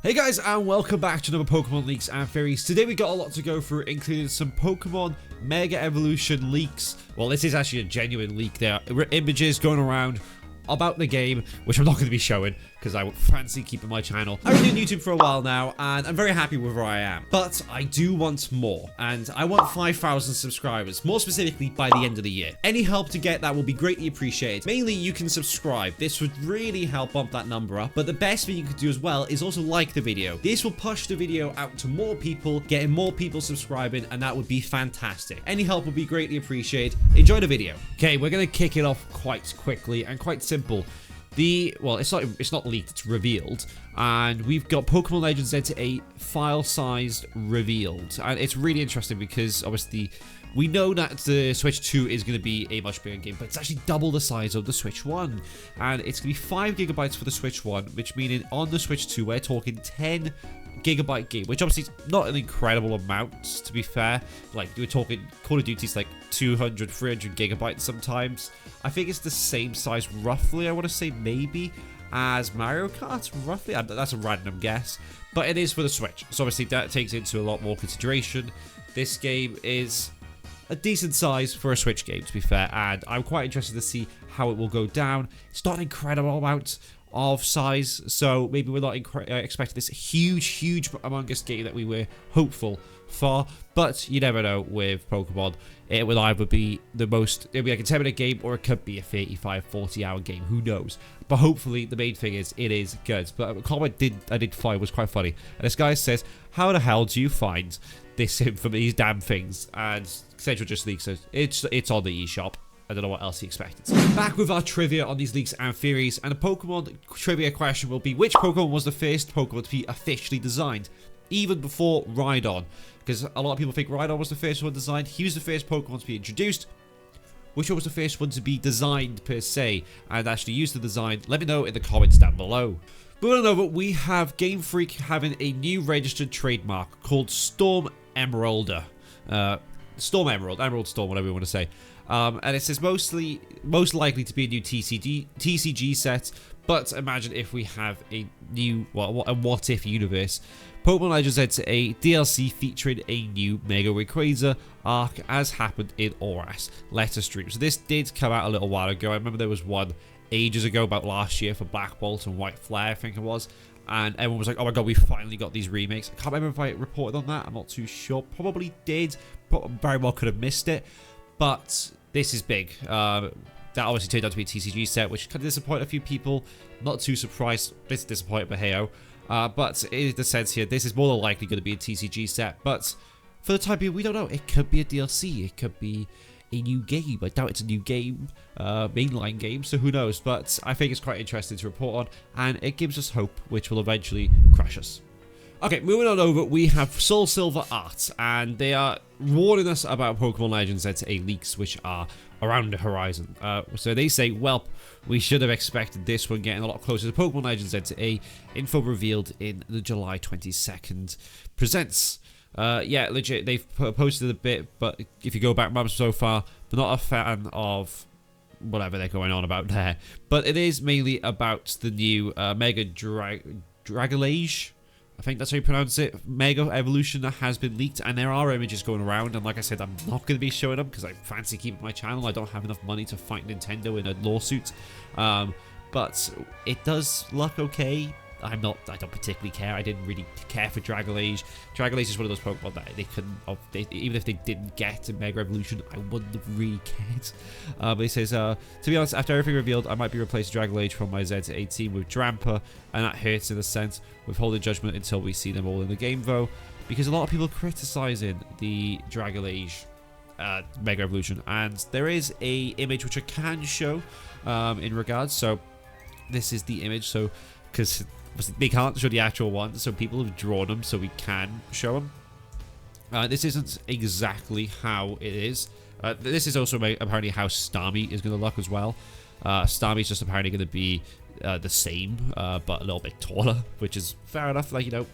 Hey guys, and welcome back to another Pokemon Leaks and Theories. Today we got a lot to go through, including some Pokemon Mega Evolution leaks. Well, this is actually a genuine leak. There are images going around about the game, which I'm not going to be showing because I fancy keeping my channel. I've been doing YouTube for a while now, and I'm very happy with where I am. But I do want more, and I want 5,000 subscribers, more specifically by the end of the year. Any help to get that will be greatly appreciated. Mainly, you can subscribe. This would really help bump that number up. But the best thing you could do as well is also like the video. This will push the video out to more people, getting more people subscribing, and that would be fantastic. Any help would be greatly appreciated. Enjoy the video. Okay, we're going to kick it off quite quickly and quite simple. Well, it's not leaked, it's revealed, and we've got Pokemon Legends Z-A file-sized revealed, and it's really interesting because obviously we know that the Switch 2 is going to be a much bigger game, but it's actually double the size of the Switch 1, and it's going to be 5 gigabytes for the Switch 1, which meaning on the Switch 2 we're talking 10 gigabyte game, which obviously is not an incredible amount, to be fair. Like, you're talking Call of Duty's like 200, 300 gigabytes sometimes. I think it's the same size roughly, I want to say maybe, as Mario Kart, roughly. That's a random guess, but it is for the Switch, so obviously that takes into a lot more consideration. This game is a decent size for a Switch game, to be fair, and I'm quite interested to see how it will go down. It's not an incredible amount of size, so maybe we're not expecting this huge humongous game that we were hopeful for, but you never know with Pokemon. It will either be it'll be like a 10-minute game, or it could be a 35-40 hour game, who knows. But hopefully the main thing is it is good. But a comment I did find was quite funny, and this guy says, how the hell do you find this from these damn things? And Central just leaks it. It's on the eShop. I don't know what else he expected. Back with our trivia on these leaks and theories, and the Pokemon trivia question will be, which Pokemon was the first Pokemon to be officially designed? Even before Rhydon, because a lot of people think Rhydon was the first one designed. He was the first Pokemon to be introduced. Which one was the first one to be designed per se and actually use the design? Let me know in the comments down below. Moving on over, we have Game Freak having a new registered trademark called Storm Emeralda. Storm Emerald, Emerald Storm, whatever you want to say. And it says most likely to be a new TCG set, but imagine if we have a new, a what if universe. Pokemon Legends Z-A DLC featuring a new Mega Rayquaza arc, as happened in Oras Letter Stream. So this did come out a little while ago. I remember there was one ages ago, about last year, for Black Bolt and White Flare, I think it was. And everyone was like, oh my god, we finally got these remakes. I can't remember if I reported on that. I'm not too sure. Probably did. Very well could have missed it. But this is big. That obviously turned out to be a TCG set, which kind of disappointed a few people. Not too surprised. This is disappointed, but hey-oh. But in the sense here, this is more than likely going to be a TCG set. But for the time being, we don't know. It could be a DLC. It could be a new game. I doubt it's a new game, mainline game, so who knows. But I think it's quite interesting to report on, and it gives us hope, which will eventually crush us. Okay, moving on over, we have Soul Silver Art, and they are warning us about Pokemon Legends Z-A leaks, which are around the horizon. So they say, well, we should have expected this one getting a lot closer to Pokemon Legends Z-A. Info revealed in the July 22nd presents. Yeah, legit, they've posted a bit, but if you go back months so far, they're not a fan of whatever they're going on about there. But it is mainly about the new Mega Dragalage. I think that's how you pronounce it. Mega Evolution that has been leaked, and there are images going around, and like I said, I'm not going to be showing them because I fancy keeping my channel. I don't have enough money to fight Nintendo in a lawsuit. But it does look okay. I don't particularly care. I didn't really care for Dragalage. Dragalage is one of those Pokemon that they couldn't, even if they didn't get a Mega Evolution, I wouldn't have really cared. But he says, to be honest, after everything revealed, I might be replacing Dragalage from my Z-A team with Drampa, and that hurts in a sense. Withholding judgment until we see them all in the game, though, because a lot of people are criticizing the Dragalage Mega Evolution, and there is a image which I can show in regards. So this is the image. So because they can't show the actual one, so people have drawn them so we can show them. This isn't exactly how it is. This is also apparently how Starmie is going to look as well. Starmie's just apparently going to be the same, but a little bit taller, which is fair enough. Like, you know,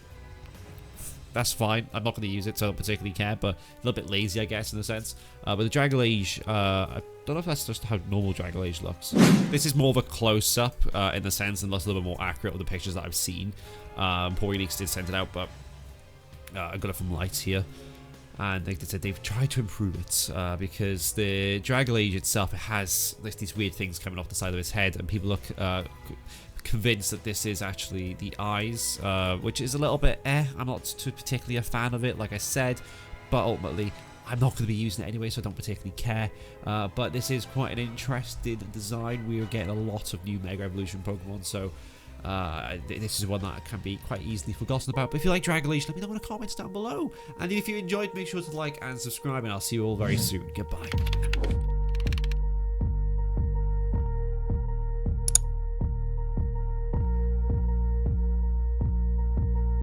that's fine. I'm not going to use it, so I don't particularly care, but a little bit lazy, I guess, in a sense. But the Dragalage, I don't know if that's just how normal Dragalage looks. This is more of a close-up, in the sense, and looks a little bit more accurate with the pictures that I've seen. Pokémon did send it out, but I got it from Lights here. And like they said, they've tried to improve it because the Dragalage itself, it has like, these weird things coming off the side of its head, and people look convinced that this is actually the eyes, which is a little bit I'm not too particularly a fan of it, like I said, but ultimately I'm not going to be using it anyway, so I don't particularly care. But this is quite an interesting design. We are getting a lot of new Mega Evolution Pokemon, so this is one that can be quite easily forgotten about. But if you like Dragalage, let me know in the comments down below. And if you enjoyed, make sure to like and subscribe, and I'll see you all very soon. Goodbye.